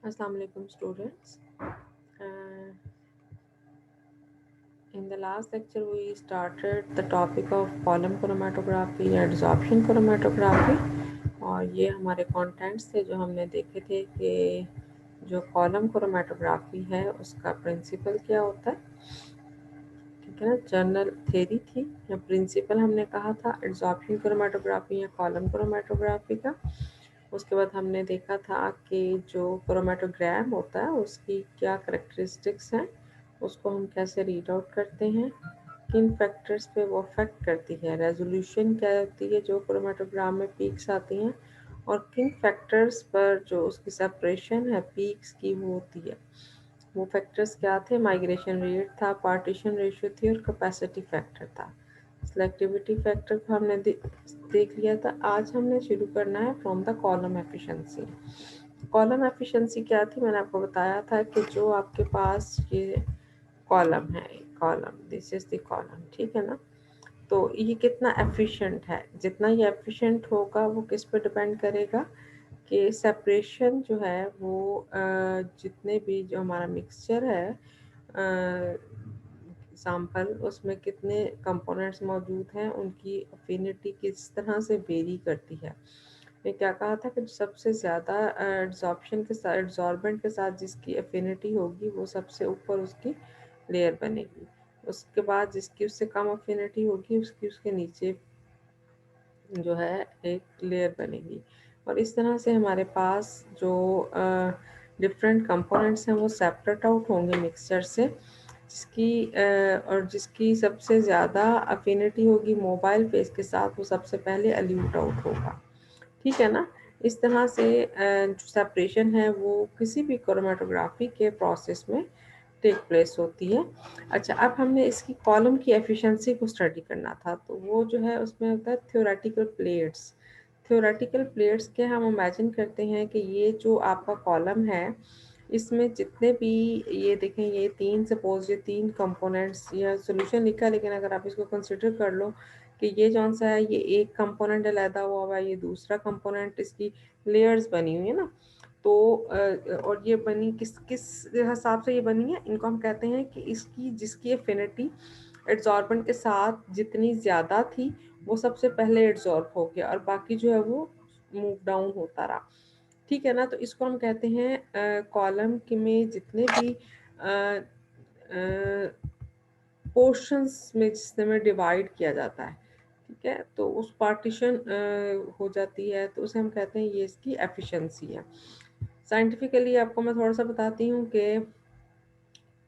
Assalamu alaikum students. In the last lecture we started the topic of column chromatography and absorption chromatography और ये हमारे contents थे जो हमने देखे थे कि जो column chromatography है उसका principle क्या होता है, ठीक है ना। जनरल थेरी थी या प्रिंसिपल हमने कहा था एब्जॉर्प्शन क्रोमेटोग्राफी या कॉलम क्रोमेटोग्राफी का। उसके बाद हमने देखा था कि जो क्रोमेटोग्राम होता है उसकी क्या करेक्टरिस्टिक्स हैं, उसको हम कैसे रीड आउट करते हैं, किन फैक्टर्स पे वो अफेक्ट करती है, रेजोल्यूशन क्या होती है जो क्रोमेटोग्राम में पीक्स आती हैं, और किन फैक्टर्स पर जो उसकी सेपरेशन है पीक्स की वो होती है। वो फैक्टर्स क्या थे, माइग्रेशन रेट था, पार्टीशन रेशियो थी और कैपेसिटी फैक्टर था। सिलेक्टिविटी फैक्टर को हमने देख लिया था। आज हमने शुरू करना है from the column efficiency. Column efficiency क्या थी, मैंने आपको बताया था कि जो आपके पास ये कॉलम है, column, this is the column, ठीक है ना। तो ये कितना एफिशिएंट है, जितना ये एफिशिएंट होगा वो किस पे डिपेंड करेगा कि सेपरेशन जो है वो जितने भी जो हमारा मिक्सचर है सैम्पल उसमें कितने कंपोनेंट्स मौजूद हैं, उनकी अफिनिटी किस तरह से वेरी करती है। मैं क्या कहा था कि सबसे ज़्यादा एड्जॉर्प्शन के साथ, एड्जॉर्बेंट के साथ जिसकी अफिनिटी होगी वो सबसे ऊपर उसकी लेयर बनेगी, उसके बाद जिसकी उससे कम अफिनिटी होगी उसकी उसके नीचे जो है एक लेयर बनेगी। और इस तरह से हमारे पास जो डिफरेंट कंपोनेंट्स हैं वो सेपरेट आउट होंगे मिक्सचर से, और जिसकी सबसे ज़्यादा अफिनिटी होगी मोबाइल फेस के साथ वो सबसे पहले अल्यूट आउट होगा, ठीक है ना। इस तरह से जो सेपरेशन है वो किसी भी क्रोमेटोग्राफी के प्रोसेस में टेक प्लेस होती है। अच्छा, अब हमने इसकी कॉलम की एफिशिएंसी को स्टडी करना था, तो वो जो है उसमें होता है थ्योरेटिकल प्लेट्स। थ्योरेटिकल प्लेट्स के हम इमेजिन करते हैं कि ये जो आपका कॉलम है इसमें जितने भी, ये देखें ये तीन, सपोज ये तीन कंपोनेंट्स, या सोल्यूशन लिखा है लेकिन अगर आप इसको कंसिडर कर लो कि ये जौन सा है ये एक कंपोनेंट अलहदा हुआ है, ये दूसरा कंपोनेंट, इसकी लेयर्स बनी हुई है ना। तो और ये बनी किस किस हिसाब से ये बनी है, इनको हम कहते हैं कि इसकी जिसकी एफिनिटी एड्जॉर्बेंट के साथ जितनी ज़्यादा थी वो सबसे पहले एड्जॉर्ब हो गया और बाकी जो है वो मूव डाउन होता रहा, ठीक है ना। तो इसको हम कहते हैं कॉलम में जितने भी पोर्शंस में जिसमें में डिवाइड किया जाता है, ठीक है, तो उस पार्टीशन हो जाती है, तो उसे हम कहते हैं ये इसकी एफिशिएंसी है। साइंटिफिकली आपको मैं थोड़ा सा बताती हूँ कि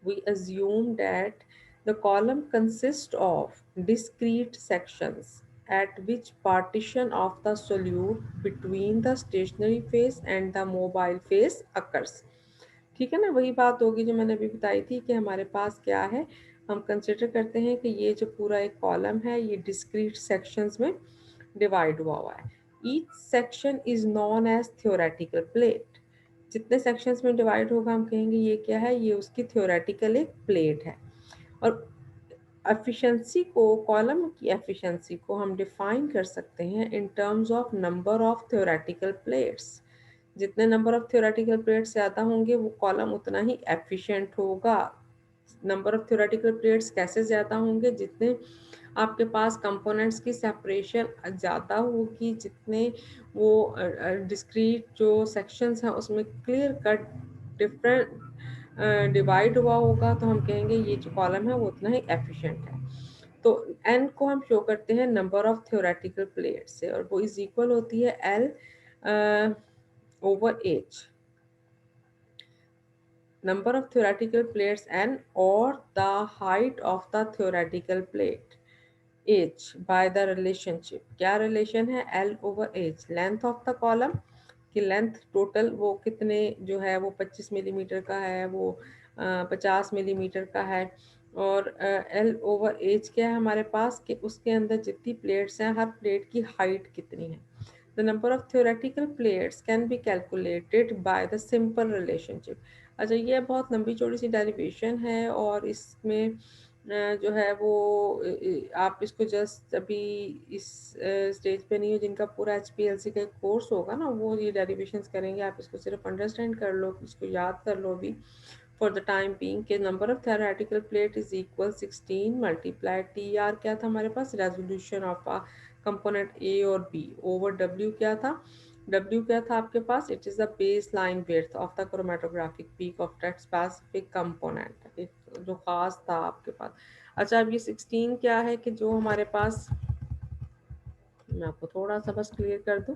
we assume that the column consists of discrete sections at which partition of the solute between the stationary phase and the mobile phase occurs, ठीक है ना। वही बात होगी जो मैंने अभी बताई थी कि हमारे पास क्या है, हम कंसिडर करते हैं कि ये जो पूरा एक कॉलम है ये डिस्क्रीट सेक्शंस में डिवाइड हुआ हुआ है। Each section is known as theoretical plate. जितने सेक्शंस में डिवाइड होगा हम कहेंगे ये क्या है, ये उसकी थ्योरेटिकल एक प्लेट है। और एफिशिएंसी को, कॉलम की एफिशिएंसी को हम डिफाइन कर सकते हैं in terms of number of theoretical plates. जितने नंबर ऑफ थ्योरेटिकल प्लेट्स ज़्यादा होंगे वो कॉलम उतना ही एफिशिएंट होगा। नंबर ऑफ थ्योरेटिकल प्लेट्स कैसे ज़्यादा होंगे, जितने आपके पास कंपोनेंट्स की सेपरेशन ज़्यादा होगी, जितने वो डिस्क्रीट जो सेक्शंस हैं उसमें क्लियर कट डिफरेंट डिवाइड हुआ होगा, तो हम कहेंगे ये जो कॉलम है वो उतना ही एफिशिएंट है। तो n को हम शो करते हैं नंबर ऑफ थ्योरेटिकल प्लेट्स से, और वो इज इक्वल होती है L over H, number of theoretical plates n, or the height of the theoretical plate H by the relationship। क्या रिलेशन है, L over H, length of the column की length total वो कितने जो है वो 25 मिलीमीटर का है, वो 50 मिलीमीटर का है, और L over H क्या है हमारे पास कि उसके अंदर जितनी प्लेट्स हैं हर प्लेट की हाइट कितनी है। The number of theoretical plates can be calculated by the simple relationship। अच्छा, ये बहुत लंबी चौड़ी सी डेरिवेशन है और इसमें जो है वो आप इसको जस्ट अभी इस स्टेज पे नहीं हो, जिनका पूरा HPLC का एक कोर्स होगा ना, वो ये डेरिवेशंस करेंगे। आप इसको सिर्फ अंडरस्टैंड कर लो, इसको याद कर लो अभी फॉर द टाइम बीइंग के number of theoretical plate is equal 16 multiply TR क्या था हमारे पास, resolution of a component A और B ओवर W क्या था, W क्या था आपके पास, it is the base line width of the chromatographic peak of that specific component, एक जो खास था आपके पास। अच्छा अब ये 16 क्या है कि जो हमारे पास, मैं आपको थोड़ा सा बस क्लियर कर दूं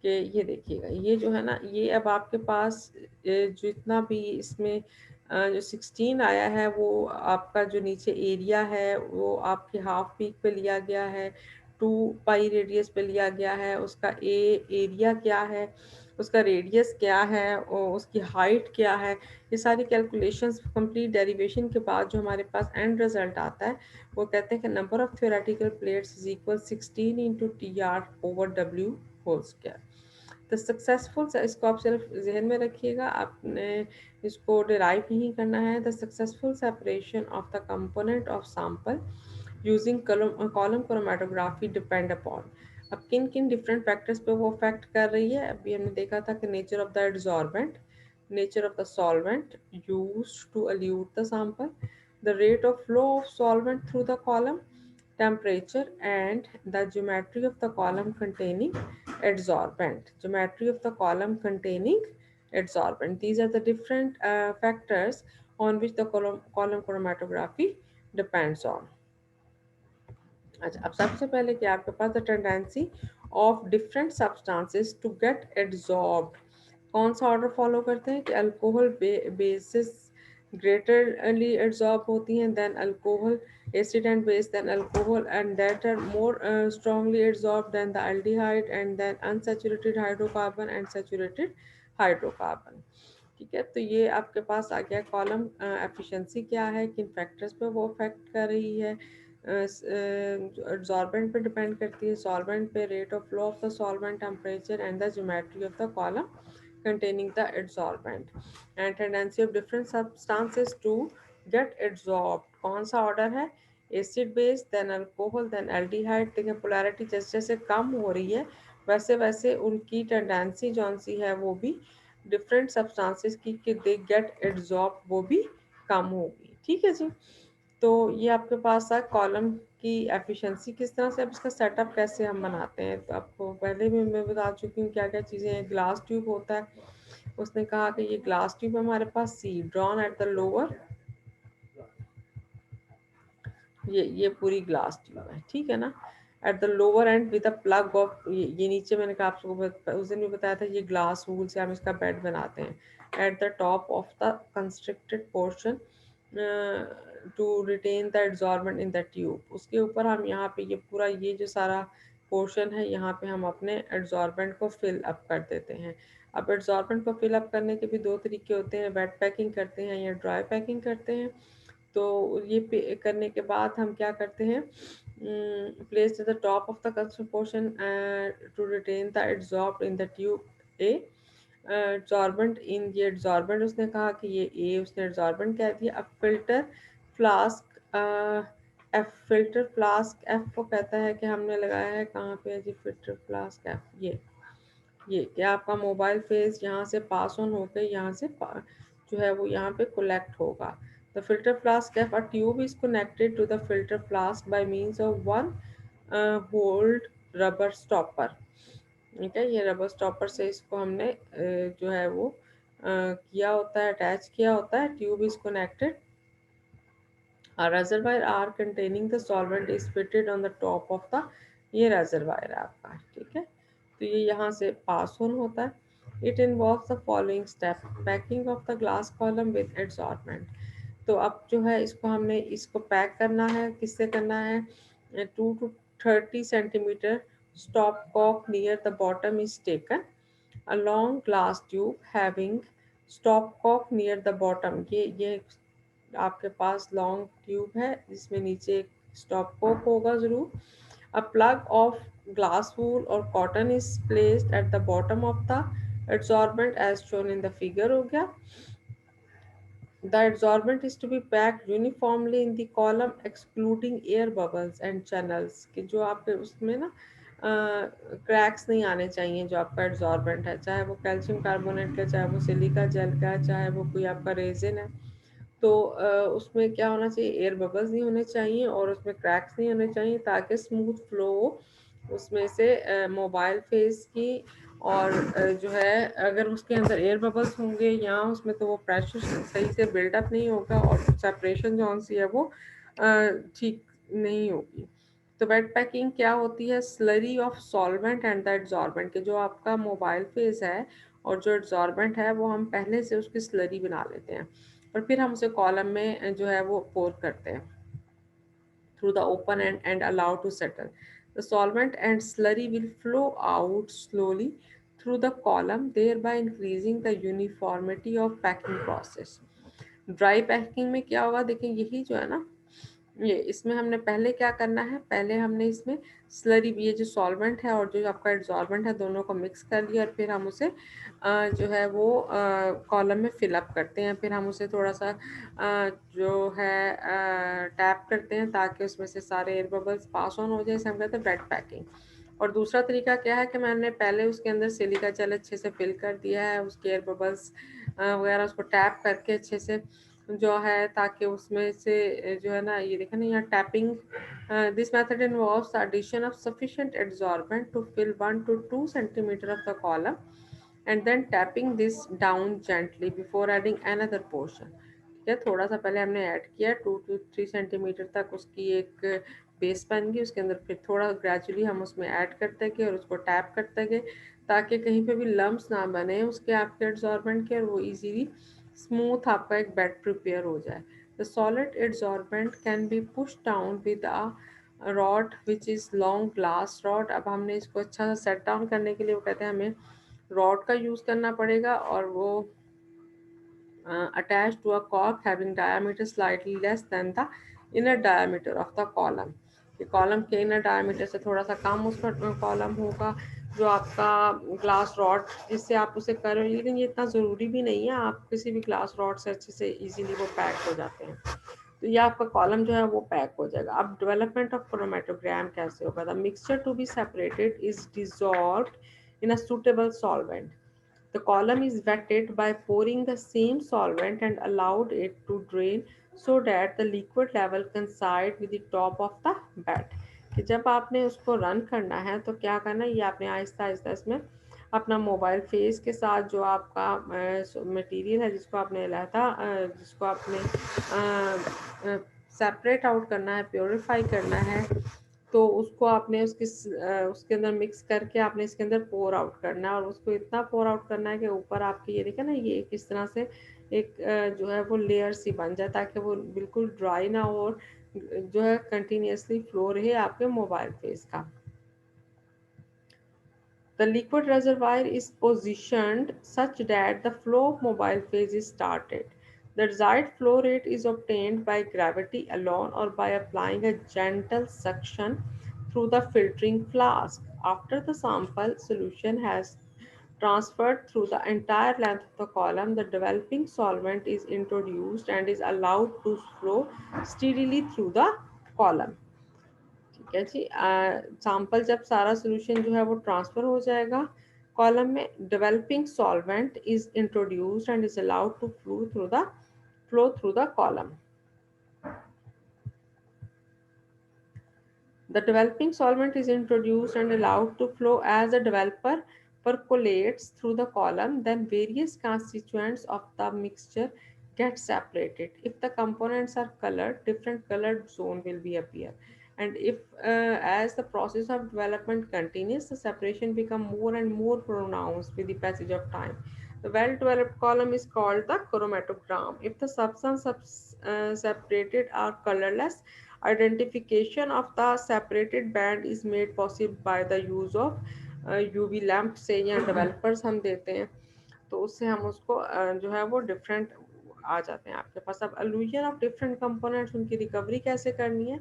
कि ये देखिएगा, ये जो है ना, ये अब आपके पास जितना भी इसमें जो 16 आया है वो आपका जो नीचे एरिया है वो आपके हाफ पीक पे लिया गया है, 2 पाई रेडियस पे लिया गया है, उसका एरिया क्या है, उसका रेडियस क्या है और उसकी हाइट क्या है, ये सारी कैलकुलेशंस कंप्लीट डेरिवेशन के बाद जो हमारे पास एंड रिजल्ट आता है वो कहते हैं कि number of theoretical plates is equal 16 into TR over W whole square. The successful, इसको आप सिर्फ जहन में रखिएगा, आपने इसको डिराइव नहीं करना है। The successful separation of the component of sample using column chromatography depend upon, अब किन किन डिफरेंट फैक्टर्स पे वो अफेक्ट कर रही है। अभी हमने देखा था कि nature of the adsorbent, nature of the solvent used to elute the sample, the rate of flow of solvent through the column, temperature, and the geometry of the column containing adsorbent. Geometry of the column containing adsorbent. These are the different factors on which the column chromatography depends on. अच्छा अब सबसे पहले क्या आपके पास the tendency of different substances to get adsorbed, कौन सा order follow करते हैं कि अल्कोहल बेसिस ग्रेटरली एड्सॉर्ब होती हैं than alcohol, acid and base than alcohol, and that are more strongly adsorb than the aldehyde, and then unsaturated hydrocarbon and saturated hydrocarbon. ठीक है, तो ये आपके पास आ गया कॉलम एफिशिएंसी क्या है, किन फैक्टर्स पे वो अफेक्ट कर रही है। एब्जॉर्बेंट पे डिपेंड करती है, सॉल्वेंट पे, rate of flow of the solvent, temperature, and the geometry of the column containing the adsorbent, and tendency of different substances to get adsorbed, कौन सा ऑर्डर है, acid base than alcohol than aldehyde. देखिए polarity जैसे जैसे कम हो रही है वैसे वैसे उनकी टेंडेंसी जौन सी है वो भी डिफरेंट सब्सटेंसेस की कि दे गेट एड्सॉर्ब वो भी कम होगी। ठीक है जी, तो ये आपके पास है कॉलम की एफिशिएंसी किस तरह से। अब इसका सेटअप कैसे हम बनाते हैं, तो आपको पहले भी मैं बता चुकी हूँ क्या क्या चीज़ें हैं। ग्लास ट्यूब होता है, उसने कहा कि ये ग्लास ट्यूब हमारे पास सी ड्रॉन एट द लोअर, ये पूरी ग्लास ट्यूब है, ठीक है ना, at the lower and with a plug of, ये नीचे मैंने कहा आपको उस दिन भी बताया था, ये ग्लास वूल से हम इसका बेड बनाते हैं। At the top of the constricted portion to retain the adsorbent in the tube, उसके ऊपर हम यहाँ पे ये पूरा ये जो सारा पोर्शन है यहाँ पे हम अपने एड्सॉर्बेंट को फिल अप कर देते हैं। अब एड्सॉर्बेंट को फिल अप करने के भी दो तरीके होते हैं, वेट पैकिंग करते हैं या ड्राई पैकिंग करते हैं। तो ये करने के बाद हम क्या करते हैं, place the top of the custom portion to retain the adsorb in the tube a, adsorbent in, ये एड्सॉर्बेंट उसने कहा कि ये ए, उसने एड्सॉर्बेंट कह दिया। अब filter flask F, filter flask F को कहता है कि हमने लगाया है कहाँ पे है जी, फिल्टर फ्लास्क एफ, ये क्या आपका मोबाइल फेस यहाँ से पास ऑन होकर यहाँ से जो है वो यहाँ पे कलेक्ट होगा। The filter flask F, a tube is connected to the filter flask by means of one holed rubber stopper. ठीक है, ये रबर स्टॉपर से इसको हमने जो है वो किया होता है, अटैच किया होता है। Tube is connected, a reservoir are containing the solvent is fitted on the top of the, ये reservoir है आपका, ठीक है, तो ये यहाँ से पास ऑन होता है। It involves the following step: packing of the glass column with adsorbent। तो अब जो है इसको हमने इसको पैक करना है, किससे करना है, 2 to 30 centimeter stop cock near the bottom is taken, a long glass tube having stop cock near the bottom, ये आपके पास लॉन्ग ट्यूब है जिसमें नीचे एक स्टॉप कोक होगा ज़रूर। A plug of glass wool और cotton is placed at the bottom of the adsorbent as shown in the figure, हो गया। The adsorbent is to be packed uniformly in the column excluding air bubbles and channels, कि जो आपके उसमें ना cracks नहीं आने चाहिए जो आपका एड्जॉर्बेंट है, चाहे वो कैल्शियम कार्बोनेट का, चाहे वो सिलिका जेल का, चाहे वो कोई आपका रेजिन है। तो उसमें क्या होना चाहिए, एयर बबल्स नहीं होने चाहिए और उसमें क्रैक्स नहीं होने चाहिए, ताकि स्मूथ फ्लो उसमें से मोबाइल फेस की। और जो है अगर उसके अंदर एयर बबल्स होंगे या उसमें, तो वो प्रेशर सही से बिल्डअप नहीं होगा और सेपरेशन जो सी है वो ठीक नहीं होगी। तो वेट पैकिंग क्या होती है, slurry of solvent and the adsorbent, के जो आपका मोबाइल फेस है और जो एड्जॉर्बेंट है वो हम पहले से उसकी स्लरी बना लेते हैं और फिर हम उसे कॉलम में जो है वो पोर करते हैं through the open end and allowed to settle. The solvent and slurry will flow out slowly through the column, thereby increasing the uniformity of packing process. Dry packing में क्या होगा, देखिए यही जो है ना, ये इसमें हमने पहले क्या करना है, पहले हमने इसमें स्लरी, ये जो सॉल्वेंट है और जो आपका एड्जॉर्बेंट है दोनों को मिक्स कर लिया और फिर हम उसे जो है वो कॉलम में फिलअप करते हैं, फिर हम उसे थोड़ा सा जो है टैप करते हैं ताकि उसमें से सारे एयर बबल्स पास ऑन हो जाए, इसे हम कहते हैं वेट पैकिंग। और दूसरा तरीका क्या है कि मैंने पहले उसके अंदर सिलिका जेल अच्छे से फिल कर दिया है, उसके एयर बबल्स वगैरह उसको टैप करके अच्छे से जो है, ताकि उसमें से जो है ना, ये देखें ना यहाँ tapping, this method involves the addition of sufficient adsorbent to fill 1 to 2 centimeter of the column and then tapping this down gently before adding another portion। ठीक है, थोड़ा सा पहले हमने ऐड किया 2 to 3 सेंटीमीटर तक उसकी एक बेस बन गई, उसके अंदर फिर थोड़ा ग्रेजुअली हम उसमें ऐड करते गए और उसको टैप करते गए ताकि कहीं पे भी लम्ब्स ना बने उसके आपके एड्जॉर्बेंट के, और वो इजीली स्मूथ आपका एक बेड प्रिपेयर हो जाए। The solid adsorbent can be push down with a rod which is long glass rod. अब हमने इसको अच्छा सा सेट डाउन करने के लिए वो कहते हैं हमें रॉड का यूज़ करना पड़ेगा, और वो attached to a cork having diameter slightly less than the inner diameter of the column। कि कॉलम के इनर डायमीटर से थोड़ा सा कम उसका कॉलम होगा जो आपका ग्लास रॉड जिससे आप उसे करो, लेकिन ये इतना ज़रूरी भी नहीं है, आप किसी भी ग्लास रॉड से अच्छे से इजीली वो पैक हो जाते हैं। तो ये आपका कॉलम जो है वो पैक हो जाएगा। अब डेवलपमेंट ऑफ क्रोमेटोग्राम कैसे होगा, the mixture to be separated is dissolved in a suitable solvent. The column is wetted by pouring the same solvent and allowed it to drain so that the liquid level coincide with the top of the bed। कि जब आपने उसको run करना है तो क्या करना है, ये आपने आहिस्ता आहिस्ता इसमें अपना मोबाइल फेस के साथ जो आपका मटेरियल है जिसको आपने लहता जिसको आपने सेपरेट आउट करना है, प्योरीफाई करना है, तो उसको आपने उसके अंदर मिक्स करके आपने इसके अंदर पोर आउट करना है, और उसको इतना पोर आउट करना है कि ऊपर आपके ये देखें ना, ये किस तरह से एक जो है वो लेयर सी बन जाए ताकि वो बिल्कुल ड्राई ना हो और जो है कंटिन्यूसली फ्लो रहे आपके मोबाइल फेस का। The liquid reservoir is positioned such that the flow of mobile phase is started. The desired flow rate is obtained by gravity alone or by applying a gentle suction through the filtering flask. After the sample solution has transferred through the entire length of the column, the developing solvent is introduced and is allowed to flow steadily through the column। ठीक है जी, sample जब सारा solution जो है वो transfer हो जाएगा column में, developing solvent is introduced and is allowed to flow through the column. The developing solvent is introduced and allowed to flow as the developer percolates through the column. Then various constituents of the mixture get separated. If the components are colored, different colored zone will be appear. And if as the process of development continues, the separation become more and more pronounced with the passage of time. The well-developed column is called the chromatogram. If the separated are colorless, identification of the separated band is made possible by the use of UV lamp से या developers हम देते हैं, तो उससे हम उसको जो है वो डिफरेंट आ जाते हैं आपके पास। अब अलूजन ऑफ डिफरेंट कंपोनेंट्स, उनकी रिकवरी कैसे करनी है,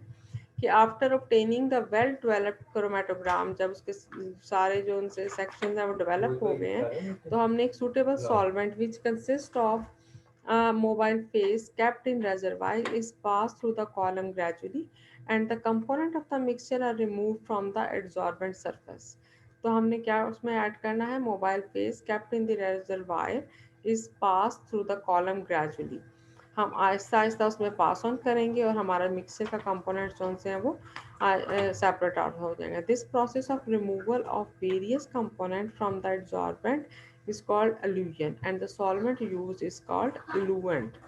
कि after obtaining the well developed chromatogram, जब उसके सारे जो उनसे सेक्शन हैं वो डेवलप हो गए हैं, तो हमने एक suitable solvent which consist of mobile phase kept in reservoir is passed through the column gradually and the component of the mixture are removed from the adsorbent surface. तो हमने क्या उसमें ऐड करना है, mobile face kept in the reservoir is pass through the column gradually. हम आहिस्ता आहिस्ता उसमें pass on करेंगे और हमारा मिक्सर का कंपोनेंट जो से हैं वो सेपरेट आउट हो जाएंगे। This process of removal of various component from the adsorbent is called elution and the solvent used is called eluent.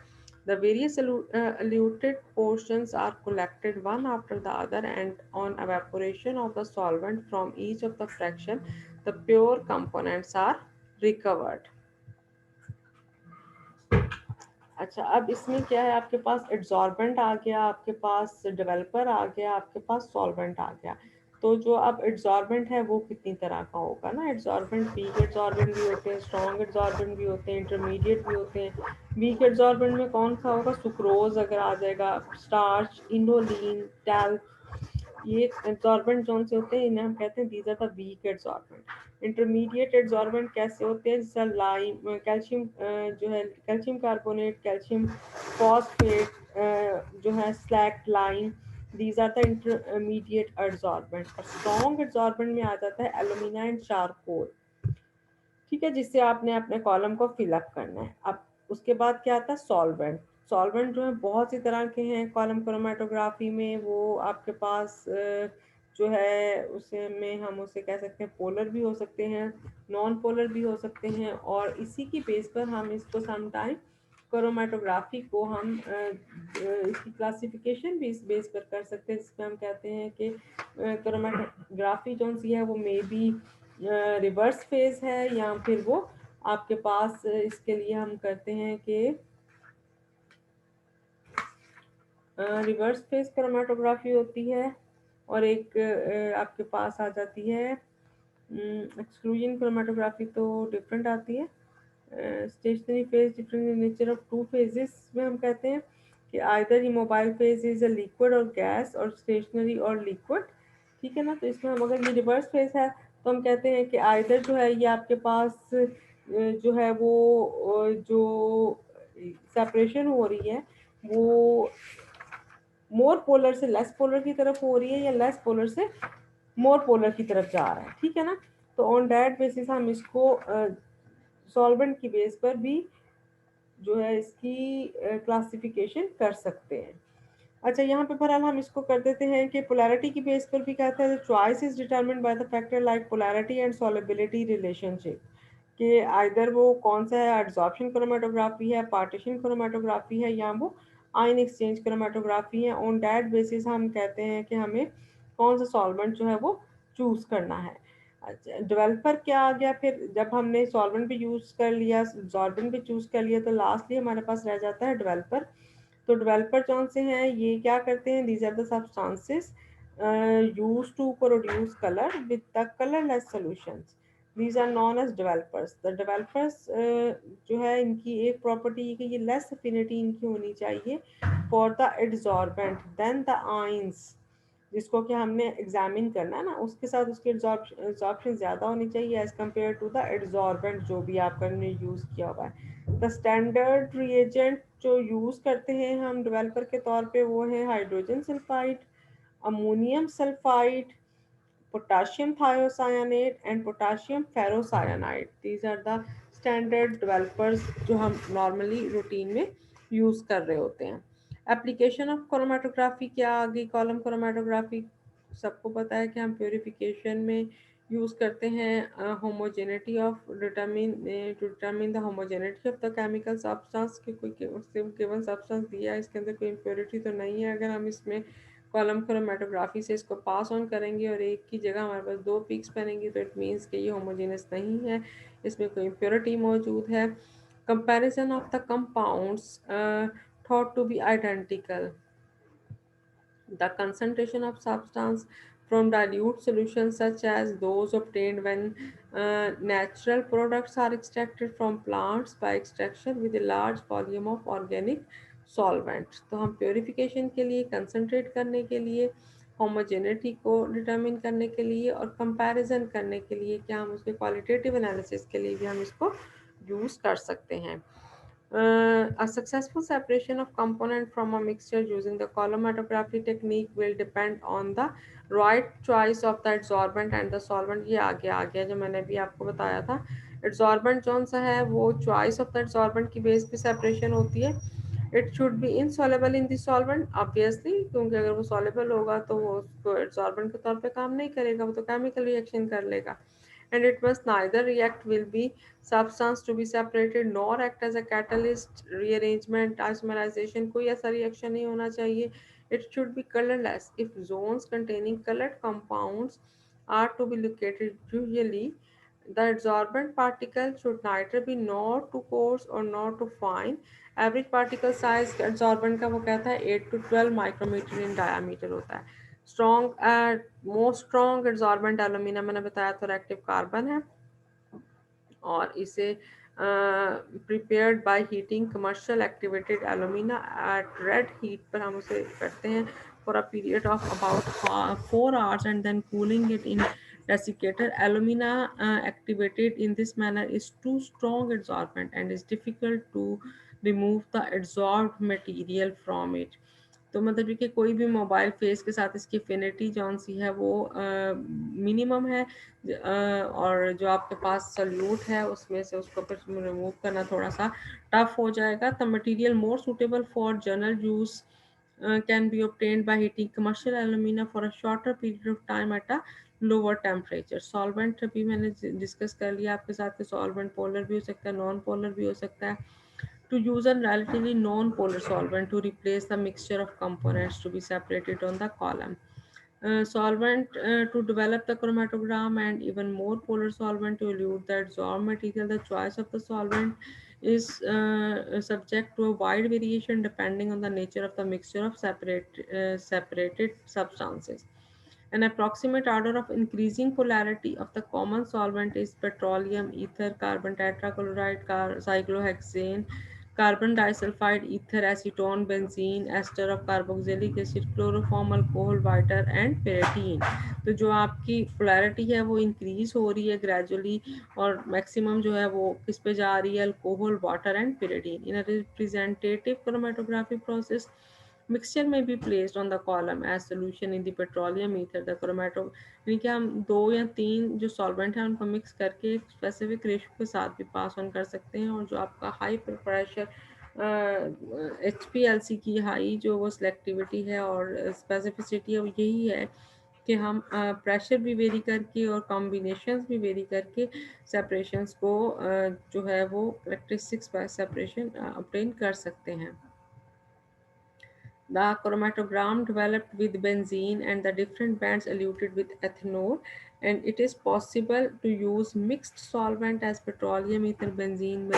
The various eluted portions are collected one after the other and on evaporation of the solvent from each of the fraction, the pure components are recovered. अच्छा, अब इसमें क्या है, आपके पास adsorbent आ गया, आपके पास developer आ गया, आपके पास सॉल्वेंट आ गया। तो जो अब एड्सॉर्बेंट है वो कितनी तरह का होगा ना, एड्सॉर्बेंट वीक एड्सॉर्बेंट भी होते हैं, स्ट्रॉन्ग एड्सॉर्बेंट भी होते हैं, इंटरमीडिएट भी होते हैं। वीक एड्सॉर्बेंट में कौन सा होगा, सुक्रोज अगर आ जाएगा, स्टार्च, इनोलिन, टैल्क, ये एड्सॉर्बेंट जोन से होते हैं, इन्हें हम कहते हैं these are the weak adsorbent. Intermediate adsorbent कैसे होते हैं, जैसे लाइम, कैल्शियम जो है कैल्शियम कार्बोनेट, कैल्शियम फॉस्फेट जो है slaked lime, these are the intermediate adsorbent. और स्ट्रॉन्ग एड्सॉर्बेंट में आ जाता है एल्यूमिना एंड चारकोल, ठीक है, जिससे आपने अपने कॉलम को फिलअप करना है। अब उसके बाद क्या आता है, सॉल्वेंट। सॉल्वेंट जो है बहुत सी तरह के हैं कॉलम क्रोमेटोग्राफी में। वो आपके पास जो है उसे में हम उसे कह सकते हैं पोलर भी हो सकते हैं, नॉन पोलर भी हो सकते हैं, और इसी की बेस पर हम इसको समटाइम क्रोमेटोग्राफी को हम इसकी क्लासिफिकेशन भी इस बेस पर कर सकते हैं, जिसमें हम कहते हैं कि क्रोमेटोग्राफी जो सी है वो मे बी रिवर्स फेज है, या फिर वो आपके पास इसके लिए हम करते हैं कि रिवर्स फेज क्रोमेटोग्राफी होती है, और एक आपके पास आ जाती है एक्सक्लूजन क्रोमेटोग्राफी, तो डिफरेंट आती है। Stationary phase different in nature of two phases में हम कहते हैं कि either immobile phase is a liquid और गैस, और स्टेशनरी और लिक्विड, ठीक है ना। तो इसमें हम अगर ये रिवर्स फेज है तो हम कहते हैं कि आइदर जो है ये आपके पास जो है वो जो सेपरेशन हो रही है वो मोर पोलर से लेस पोलर की तरफ हो रही है, या लेस पोलर से मोर पोलर की तरफ जा रहा है, ठीक है ना। तो ऑन दैट बेसिस हम इसको सॉल्वेंट की बेस पर भी जो है इसकी क्लासिफिकेशन कर सकते हैं। अच्छा, यहाँ पे बहरहाल हम इसको कर देते हैं कि पोलैरिटी की बेस पर भी कहते हैं choice is determined by the factor like polarity and solubility relationship, कि आइदर वो कौन सा है, एड्सॉर्प्शन क्रोमेटोग्राफी है, पार्टीशन क्रोमेटोग्राफी है, या वो आयन एक्सचेंज क्रोमेटोग्राफी है। ऑन दैट बेसिस हम कहते हैं कि हमें कौन सा सॉल्वेंट जो है वो चूज करना है। अच्छा, डेवलपर क्या आ गया, फिर जब हमने सॉल्वेंट भी यूज कर लिया, सॉल्वेंट भी चूज कर लिया, तो लास्टली हमारे पास रह जाता है डेवलपर। तो डेवलपर कौन से हैं, ये क्या करते हैं, these are the substances used to produce colour with the colourless solutions, these are known as developers. The developers जो है इनकी एक प्रॉपर्टी है कि ये लेस अफिनिटी इनकी होनी चाहिए for the adsorbent than the ions, जिसको कि हमने एग्जामिन करना है ना, उसके साथ उसकी एड्सॉर्प्शन ज़्यादा होनी चाहिए as compare to the adsorbent जो भी आपका ने यूज़ किया हुआ है। द स्टैंडर्ड रिएजेंट जो यूज़ करते हैं हम डेवलपर के तौर पे वो है hydrogen sulphide, ammonium sulphide, potassium thiocyanate and potassium ferrocyanide, these are the standard developers जो हम normally routine में use कर रहे होते हैं। एप्लीकेशन ऑफ क्रोमेटोग्राफी क्या आ गई, कॉलम क्रोमेटोग्राफी सबको पता है कि हम प्योरिफिकेशन में यूज़ करते हैं homogeneity of determine to determine the homogeneity of the chemical substance, कि कोई उससे गिवन सब्सटेंस दिया है, इसके अंदर कोई इम्प्योरिटी तो नहीं है। अगर हम इसमें कॉलम क्रोमेटोग्राफी से इसको पास ऑन करेंगे और एक की जगह हमारे पास दो पीक्स बनेंगी, तो इट मीन्स कि ये होमोजेनस नहीं है, इसमें कोई इम्प्योरिटी मौजूद है। Comparison of the compounds thought to be identical, the concentration of substance from dilute solutions such as those obtained when natural products are extracted from plants by extraction with a large volume of organic solvent। तो हम purification के लिए, concentrate करने के लिए, homogeneity को determine करने के लिए, और कंपैरिजन करने के लिए, क्या हम उसके क्वालिटेटिव एनालिसिस के लिए भी हम इसको यूज़ कर सकते हैं। A successful separation of component from a mixture using the chromatography technique will depend on the right choice of the adsorbent and the solvent. ये आ गया जो मैंने अभी आपको बताया था। adsorbent कौन सा है, वो choice of the adsorbent की बेस पे separation होती है। It should be insoluble in the solvent obviously, क्योंकि अगर वो soluble होगा तो वो उसको adsorbent के तौर पे काम नहीं करेगा, वो तो chemical reaction कर लेगा। And it must neither react will be substance to be separated nor act as a catalyst, rearrangement, isomerization, कोई ऐसा reaction नहीं होना चाहिए। It should be colorless. If zones containing colored compounds are to be located, usually the adsorbent particle should neither be nor too coarse or nor too fine. Average particle size adsorbent का वो कहता है 8 to 12 micrometer in diameter होता है। Strong most strong adsorbent alumina मैंने बताया तो reactive carbon है, और इसे prepared by heating commercial activated alumina at red heat पर हम उसे करते हैं for a period of about 4 hours and then cooling it in desiccator. Alumina activated in this manner is too strong adsorbent and is difficult to remove the adsorbed material from it. तो मतलब कि कोई भी mobile face के साथ इसकी फिनिटी जौन सी है वो मिनिमम है, और जो आपके पास सल्यूट है उसमें से उसको फिर रिमूव करना थोड़ा सा टफ हो जाएगा। The material more suitable for general use can be obtained by heating commercial alumina for a shorter period of time at a lower temperature. Solvent अभी मैंने डिस्कस कर लिया आपके साथ कि solvent polar भी हो सकता है, non polar भी हो सकता है। To use a relatively non-polar solvent to replace the mixture of components to be separated on the column. Solvent to develop the chromatogram, and even more polar solvent to elute the adsorbed material. The choice of the solvent is subject to a wide variation depending on the nature of the mixture of separated substances. An approximate order of increasing polarity of the common solvent is petroleum, ether, carbon tetrachloride, cyclohexane, carbon disulfide, ether, acetone, benzene, ester of carboxylic acid, chloroform, alcohol, water and pyridine. तो जो आपकी polarity है वो increase हो रही है gradually, और maximum जो है वो किस पे जा रही है, alcohol, water and pyridine. In a representative chromatography process, mixture may be placed on the column as solution in the petroleum ether. The chromato यानी कि हम 2 या 3 जो सॉल्वेंट हैं उनको मिक्स करके एक स्पेसिफिक रेशो के साथ भी पास ऑन कर सकते हैं, और जो आपका high pressure H P L C की हाई जो वो सिलेक्टिविटी है और स्पेसिफिसिटी है वो यही है कि हम प्रेशर भी वेरी करके और कॉम्बिनेशंस भी वेरी करके सेपरेशंस को जो है वो करेक्टरिस्टिक्स बाय सेपरेशन ऑब्टेन कर सकते हैं। The chromatogram developed with benzene and the different bands eluted with ethanol, and it is possible to use mixed solvent as petroleum, ether, benzene,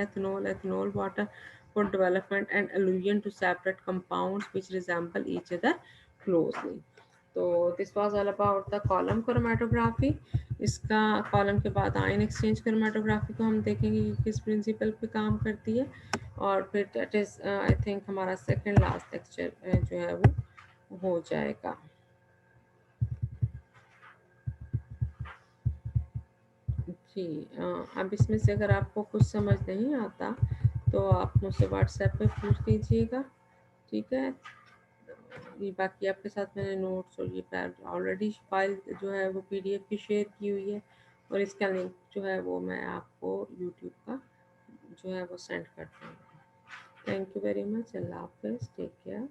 ethanol, ethanol, water for development and elution to separate compounds which resemble each other closely. तो this was all about the column chromatography. इसका column के बाद ion exchange chromatography को हम देखेंगे कि किस principal पे काम करती है, और फिर दैट इज़ आई थिंक हमारा सेकंड लास्ट लेक्चर जो है वो हो जाएगा। जी अब इसमें से अगर आपको कुछ समझ नहीं आता तो आप मुझसे व्हाट्सएप पे पूछ लीजिएगा, ठीक है। ये बाकी आपके साथ मैंने नोट्स और ये ऑलरेडी फाइल जो है वो पीडीएफ की शेयर की हुई है, और इसका लिंक जो है वो मैं आपको यूट्यूब का जो है वो सेंड कर दूँगी। Thank you very much. अल्लाह हाफ़िज़, टेक केयर।